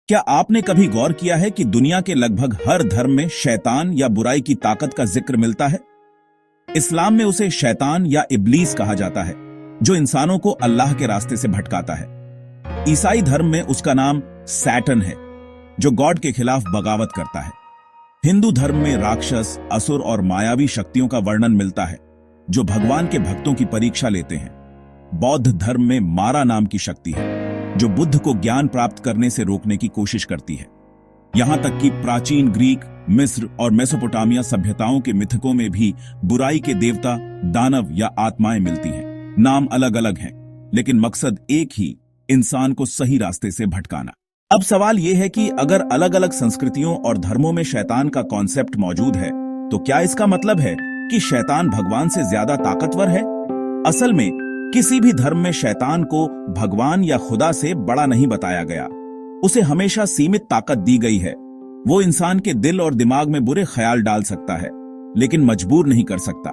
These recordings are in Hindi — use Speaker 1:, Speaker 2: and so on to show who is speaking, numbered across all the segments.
Speaker 1: क्या आपने कभी गौर किया है कि दुनिया के लगभग हर धर्म में शैतान या बुराई की ताकत का जिक्र मिलता है? इस्लाम में उसे शैतान या इब्लीस कहा जाता है, जो इंसानों को अल्लाह के रास्ते से भटकाता है। ईसाई धर्म में उसका नाम सैटन है, जो गॉड के खिलाफ बगावत करता है। हिंदू धर्म में राक्षस, असुर और मायावी शक्तियों का वर्णन मिलता है, जो भगवान के भक्तों की परीक्षा लेते हैं। बौद्ध धर्म में मारा नाम की शक्ति है, जो बुद्ध को ज्ञान प्राप्त करने से रोकने की कोशिश करती है। यहां तक कि प्राचीन ग्रीक, मिस्र और मेसोपोटामिया सभ्यताओं के मिथकों में भी बुराई के देवता, दानव या आत्माएं मिलती हैं। नाम अलग अलग हैं, लेकिन मकसद एक ही, इंसान को सही रास्ते से भटकाना। अब सवाल यह है कि अगर अलग अलग संस्कृतियों और धर्मों में शैतान का कॉन्सेप्ट मौजूद है, तो क्या इसका मतलब है कि शैतान भगवान से ज्यादा ताकतवर है? असल में किसी भी धर्म में शैतान को भगवान या खुदा से बड़ा नहीं बताया गया। उसे हमेशा सीमित ताकत दी गई है। वो इंसान के दिल और दिमाग में बुरे ख्याल डाल सकता है, लेकिन मजबूर नहीं कर सकता।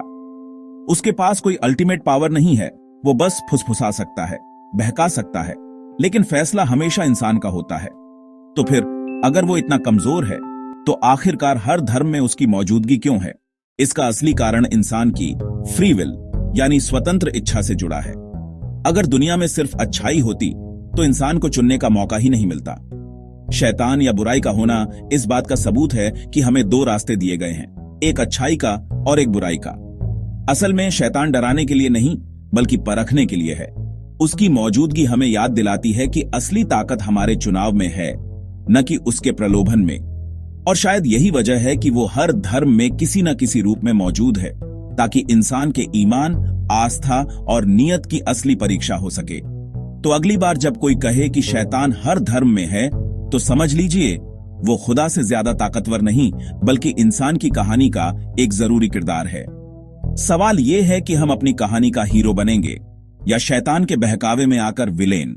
Speaker 1: उसके पास कोई अल्टीमेट पावर नहीं है। वो बस फुसफुसा सकता है, बहका सकता है, लेकिन फैसला हमेशा इंसान का होता है। तो फिर अगर वो इतना कमजोर है, तो आखिरकार हर धर्म में उसकी मौजूदगी क्यों है? इसका असली कारण इंसान की फ्री विल यानी स्वतंत्र इच्छा से जुड़ा है। अगर दुनिया में सिर्फ अच्छाई होती, तो इंसान को चुनने का मौका ही नहीं मिलता। शैतान या बुराई का होना इस बात का सबूत है कि हमें दो रास्ते दिए गए हैं, एक अच्छाई का और एक बुराई का। असल में शैतान डराने के लिए नहीं, बल्कि परखने के लिए है। उसकी मौजूदगी हमें याद दिलाती है कि असली ताकत हमारे चुनाव में है, न कि उसके प्रलोभन में। और शायद यही वजह है कि वो हर धर्म में किसी न किसी रूप में मौजूद है, ताकि इंसान के ईमान, आस्था और नियत की असली परीक्षा हो सके। तो अगली बार जब कोई कहे कि शैतान हर धर्म में है, तो समझ लीजिए वो खुदा से ज्यादा ताकतवर नहीं, बल्कि इंसान की कहानी का एक जरूरी किरदार है। सवाल यह है कि हम अपनी कहानी का हीरो बनेंगे या शैतान के बहकावे में आकर विलेन।